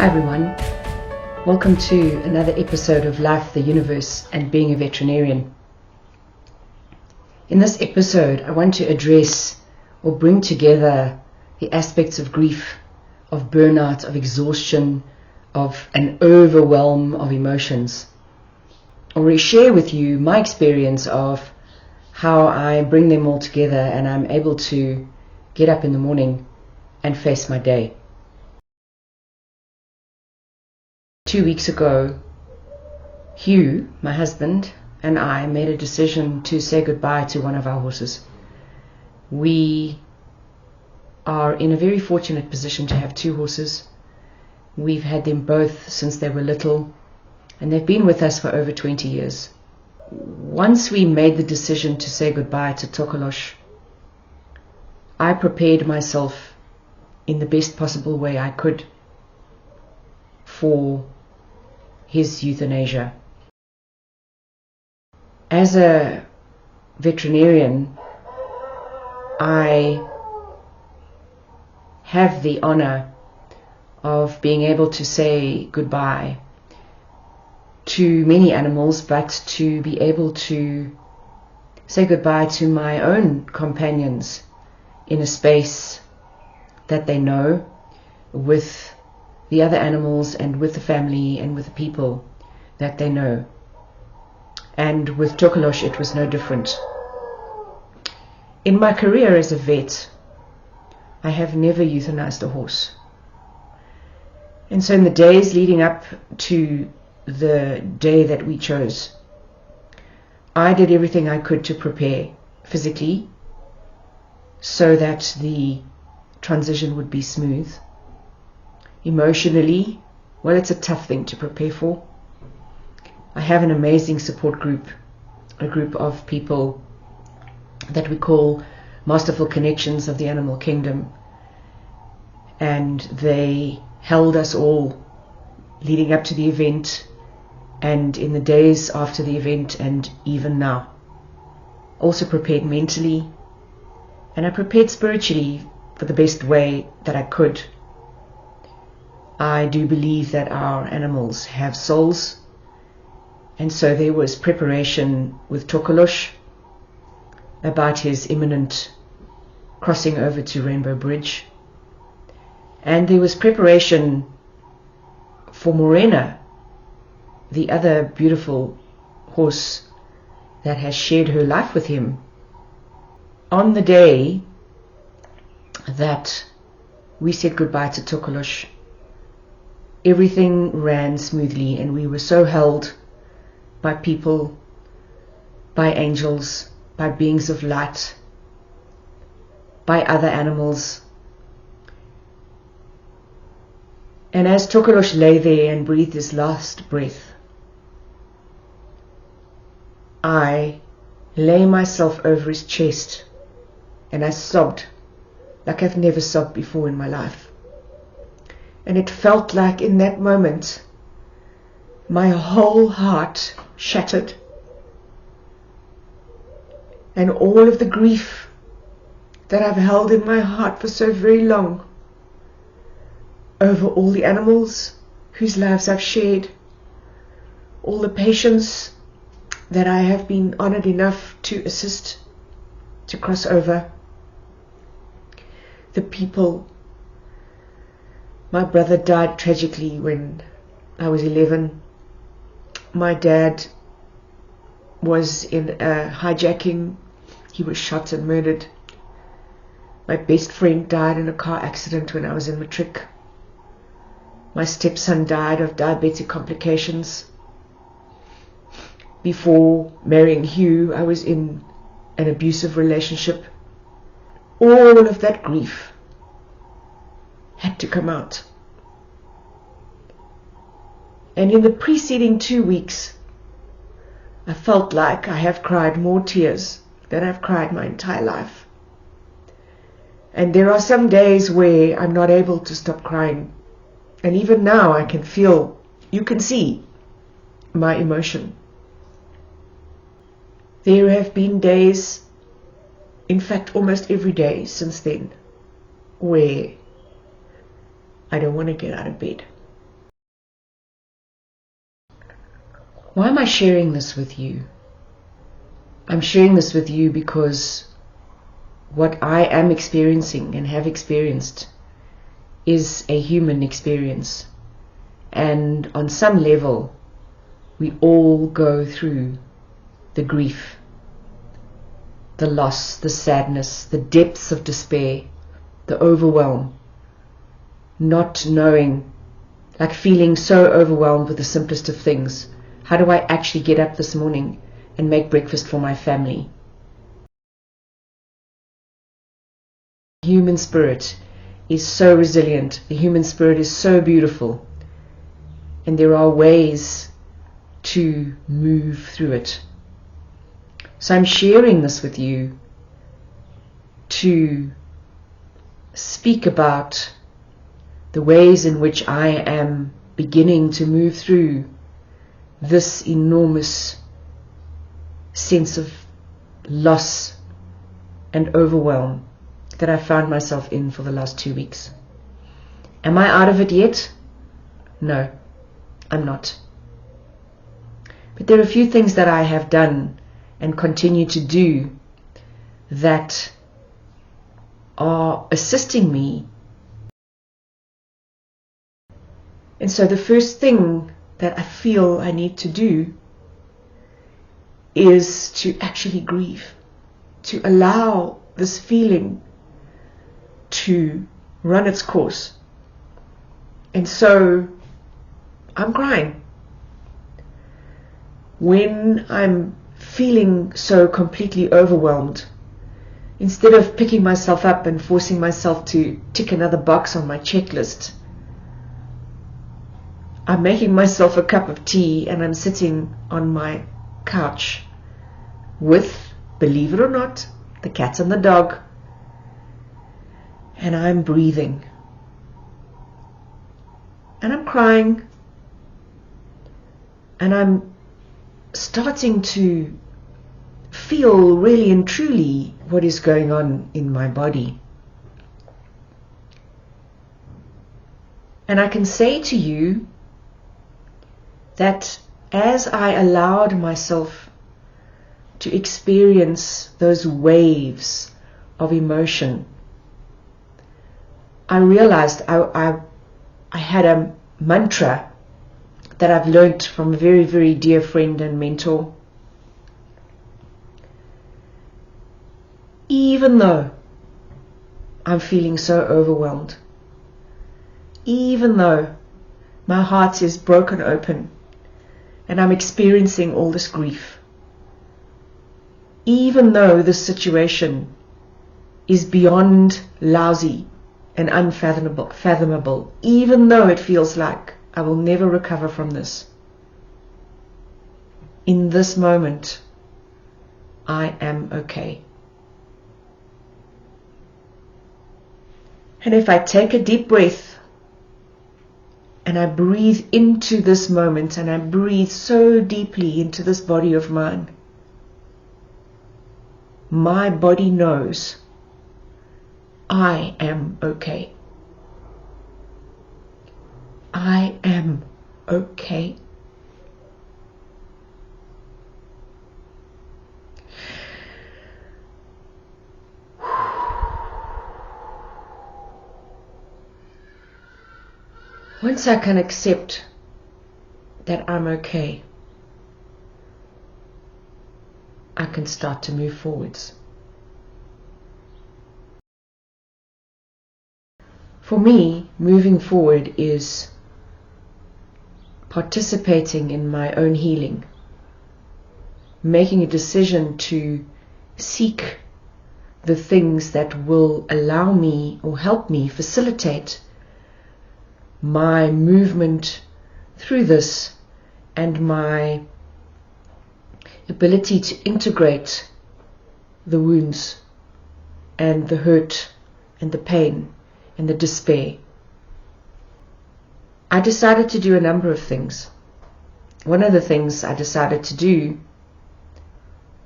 Hi everyone, welcome to another episode of Life, the Universe and Being a Veterinarian. In this episode I want to address or bring together the aspects of grief, of burnout, of exhaustion, of an overwhelm of emotions. Or share with you my experience of how I bring them all together and I'm able to get up in the morning and face my day. 2 weeks ago, Hugh, my husband, and I made a decision to say goodbye to one of our horses. We are in a very fortunate position to have 2 horses. We've had them both since they were little, and they've been with us for over 20 years. Once we made the decision to say goodbye to Tokolosh, I prepared myself in the best possible way I could for his euthanasia. As a veterinarian, I have the honor of being able to say goodbye to many animals, but to be able to say goodbye to my own companions in a space that they know, with the other animals and with the family and with the people that they know. And with Tokolosh it was no different. In my career as a vet, I have never euthanized a horse. And so in the days leading up to the day that we chose, I did everything I could to prepare physically so that the transition would be smooth. Emotionally, well, it's a tough thing to prepare for. I have an amazing support group, a group of people that we call Masterful Connections of the Animal Kingdom, and they held us all leading up to the event and in the days after the event and even now. Also prepared mentally, and I prepared spiritually for the best way that I could. I do believe that our animals have souls, and so there was preparation with Tokolosh about his imminent crossing over to Rainbow Bridge, and there was preparation for Morena, the other beautiful horse that has shared her life with him. On the day that we said goodbye to Tokolosh, everything ran smoothly, and we were so held by people, by angels, by beings of light, by other animals. And as Tokolosh lay there and breathed his last breath, I lay myself over his chest and I sobbed like I've never sobbed before in my life. And it felt like in that moment my whole heart shattered, and all of the grief that I've held in my heart for so very long over all the animals whose lives I've shared, all the patients that I have been honored enough to assist to cross over, the people. My brother died tragically when I was 11. My dad was in a hijacking. He was shot and murdered. My best friend died in a car accident when I was in matric. My stepson died of diabetic complications. Before marrying Hugh, I was in an abusive relationship. All of that grief had to come out. And in the preceding 2 weeks, I felt like I have cried more tears than I've cried my entire life. And there are some days where I'm not able to stop crying. And even now I can feel, you can see my emotion. There have been days, in fact almost every day since then, where I don't want to get out of bed. Why am I sharing this with you? I'm sharing this with you because what I am experiencing and have experienced is a human experience. And on some level, we all go through the grief, the loss, the sadness, the depths of despair, the overwhelm, not knowing, like feeling so overwhelmed with the simplest of things. How do I actually get up this morning and make breakfast for my family? The human spirit is so resilient. The human spirit is so beautiful. And there are ways to move through it. So I'm sharing this with you to speak about the ways in which I am beginning to move through this enormous sense of loss and overwhelm that I found myself in for the last 2 weeks. Am I out of it yet? No, I'm not. But there are a few things that I have done and continue to do that are assisting me. And so the first thing that I feel I need to do is to actually grieve, to allow this feeling to run its course. And so I'm crying. When I'm feeling so completely overwhelmed, instead of picking myself up and forcing myself to tick another box on my checklist, I'm making myself a cup of tea and I'm sitting on my couch with, believe it or not, the cat and the dog, and I'm breathing. And I'm crying. And I'm starting to feel really and truly what is going on in my body. And I can say to you that as I allowed myself to experience those waves of emotion, I realized I had a mantra that I've learned from a very, very dear friend and mentor. Even though I'm feeling so overwhelmed, even though my heart is broken open and I'm experiencing all this grief, even though this situation is beyond lousy and unfathomable, even though it feels like I will never recover from this, in this moment, I am okay. And if I take a deep breath and I breathe into this moment and I breathe so deeply into this body of mine, my body knows I am okay. I am okay. Once I can accept that I'm okay, I can start to move forwards. For me, moving forward is participating in my own healing, making a decision to seek the things that will allow me or help me facilitate my movement through this and my ability to integrate the wounds and the hurt and the pain and the despair. I decided to do a number of things. One of the things I decided to do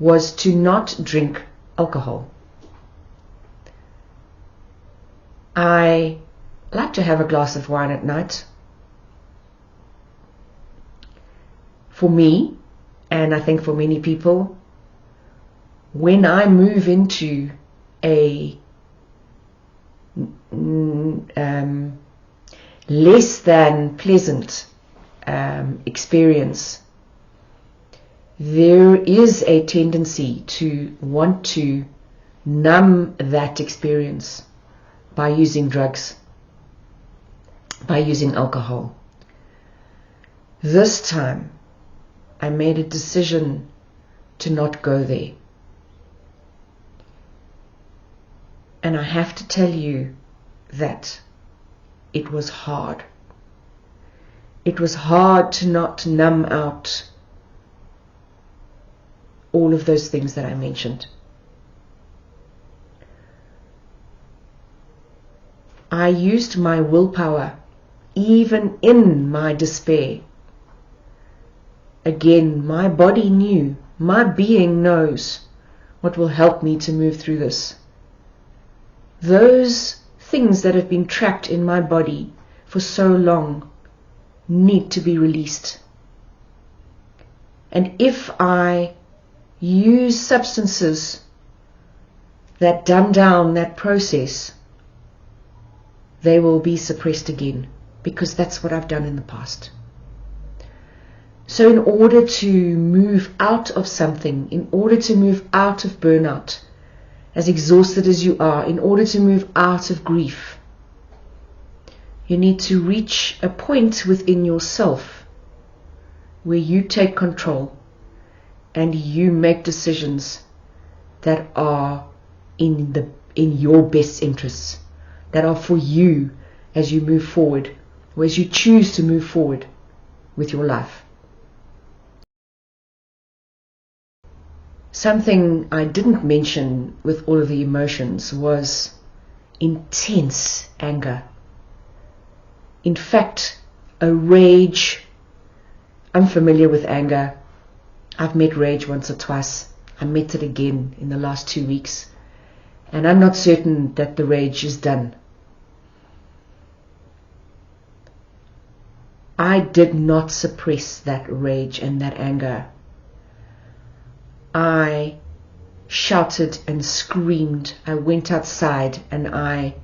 was to not drink alcohol. I like to have a glass of wine at night. for me, and I think for many people, when I move into a less than pleasant experience, there is a tendency to want to numb that experience by using drugs, by using alcohol. This time, I made a decision to not go there. And I have to tell you that it was hard. It was hard to not numb out all of those things that I mentioned. I used my willpower even in my despair. Again, my body knew, my being knows what will help me to move through this. Those things that have been trapped in my body for so long need to be released. And if I use substances that dumb down that process, they will be suppressed again, because that's what I've done in the past. So in order to move out of something, in order to move out of burnout, as exhausted as you are, in order to move out of grief, you need to reach a point within yourself where you take control and you make decisions that are in your best interests, that are for you as you move forward, or as you choose to move forward with your life. Something I didn't mention with all of the emotions was intense anger. In fact, a rage. I'm familiar with anger. I've met rage once or twice. I met it again in the last 2 weeks. And I'm not certain that the rage is done. I did not suppress that rage and that anger. I shouted and screamed. I went outside and I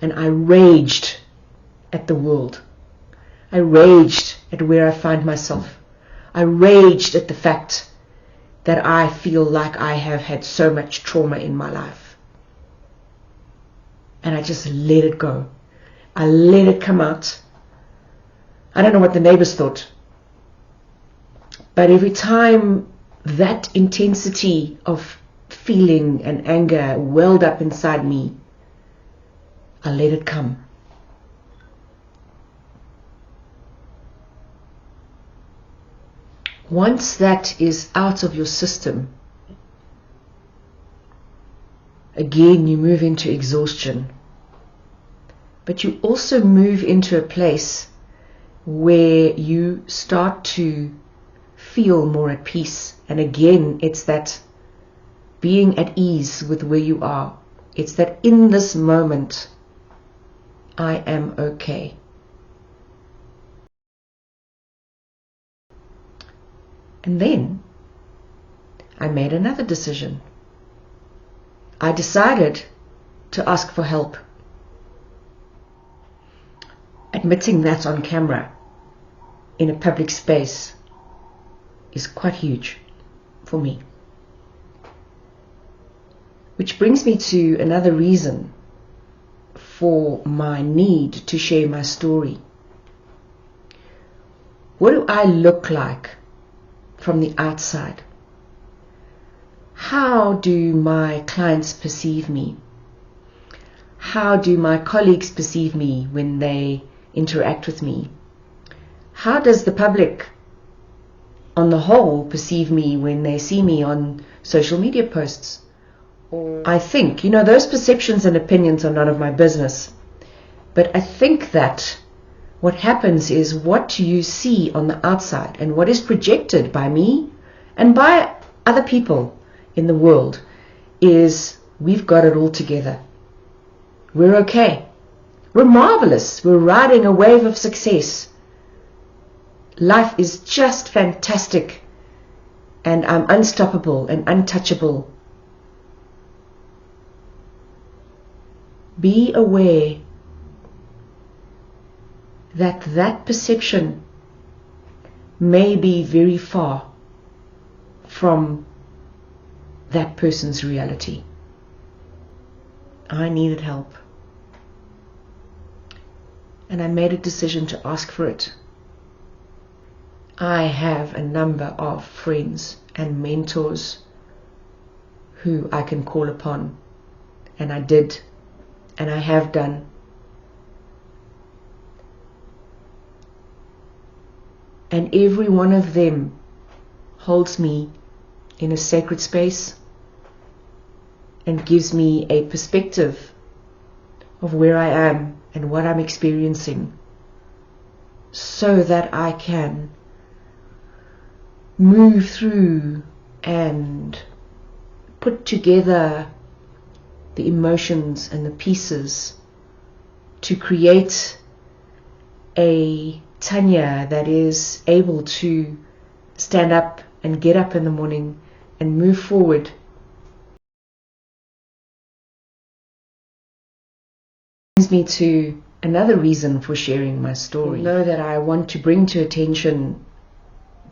raged at the world. I raged at where I find myself. I raged at the fact that I feel like I have had so much trauma in my life. And I just let it go. I let it come out. I don't know what the neighbors thought. But every time that intensity of feeling and anger welled up inside me, I let it come. Once that is out of your system, again you move into exhaustion. But you also move into a place where you start to feel more at peace. And again, it's that being at ease with where you are. It's that in this moment, I am okay. And then I made another decision. I decided to ask for help. Admitting that on camera in a public space is quite huge for me. Which brings me to another reason for my need to share my story. What do I look like from the outside? How do my clients perceive me? How do my colleagues perceive me when they interact with me? How does the public on the whole perceive me when they see me on social media posts? I think, those perceptions and opinions are none of my business. But I think that what happens is what you see on the outside and what is projected by me and by other people in the world is we've got it all together. We're okay. We're marvelous. We're riding a wave of success. life is just fantastic and I'm unstoppable and untouchable. Be aware that that perception may be very far from that person's reality. I needed help, and I made a decision to ask for it. I have a number of friends and mentors who I can call upon, and I did, and I have done. And every one of them holds me in a sacred space and gives me a perspective of where I am and what I'm experiencing, so that I can move through and put together the emotions and the pieces to create a Tanya that is able to stand up and get up in the morning and move forward. Brings me to another reason for sharing my story. Know that I want to bring to attention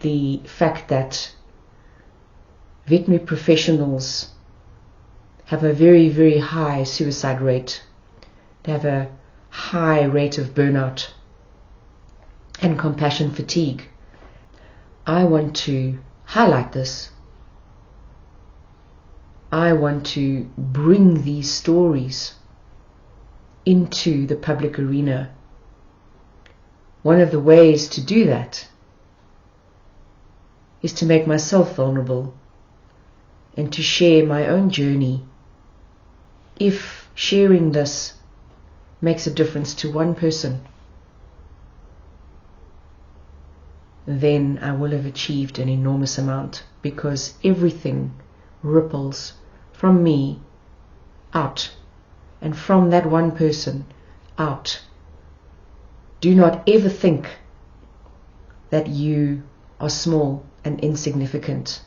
the fact that veterinary professionals have a very, very high suicide rate. They have a high rate of burnout and compassion fatigue. I want to highlight this. I want to bring these stories into the public arena. One of the ways to do that is to make myself vulnerable and to share my own journey. If sharing this makes a difference to one person, then I will have achieved an enormous amount, because everything ripples from me out, and from that one person out. Do not ever think that you are small and insignificant.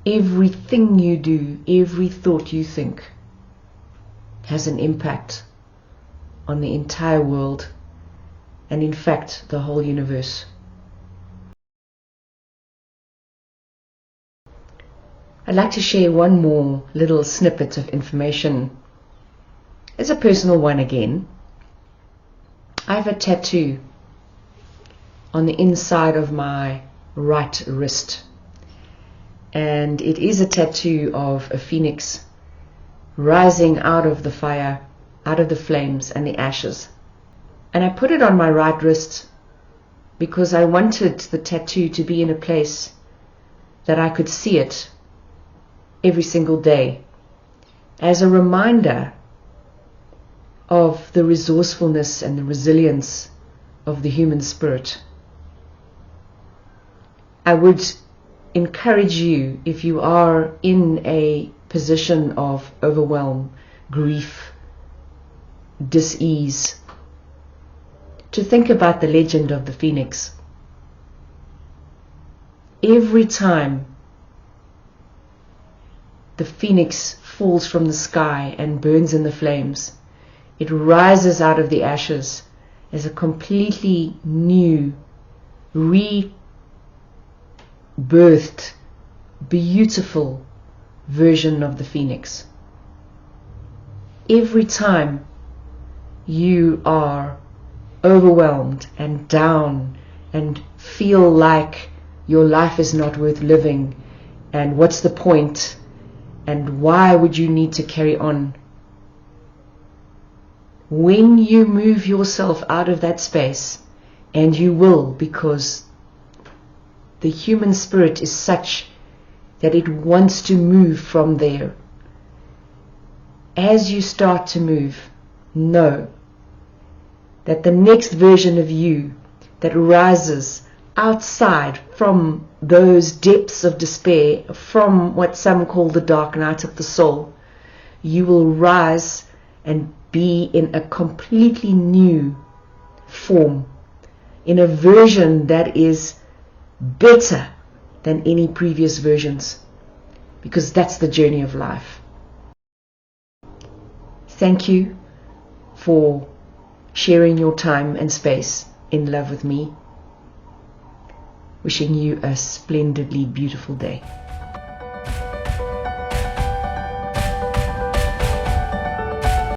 Everything you do, every thought you think, has an impact on the entire world, and in fact the whole universe. I'd like to share one more little snippet of information. It's a personal one again. I have a tattoo on the inside of my right wrist, and it is a tattoo of a phoenix rising out of the fire, out of the flames and the ashes. And I put it on my right wrist because I wanted the tattoo to be in a place that I could see it every single day, as a reminder of the resourcefulness and the resilience of the human spirit. I would encourage you, if you are in a position of overwhelm, grief, dis-ease, to think about the legend of the phoenix. Every time the phoenix falls from the sky and burns in the flames, it rises out of the ashes as a completely new, rebirthed, beautiful version of the phoenix. Every time you are overwhelmed and down and feel like your life is not worth living, and what's the point, and why would you need to carry on? When you move yourself out of that space, and you will, because the human spirit is such that it wants to move from there. As you start to move, know that the next version of you that rises outside from those depths of despair, from what some call the dark night of the soul, you will rise and be in a completely new form. in a version that is better than any previous versions, because that's the journey of life. Thank you for sharing your time and space in love with me. Wishing you a splendidly beautiful day.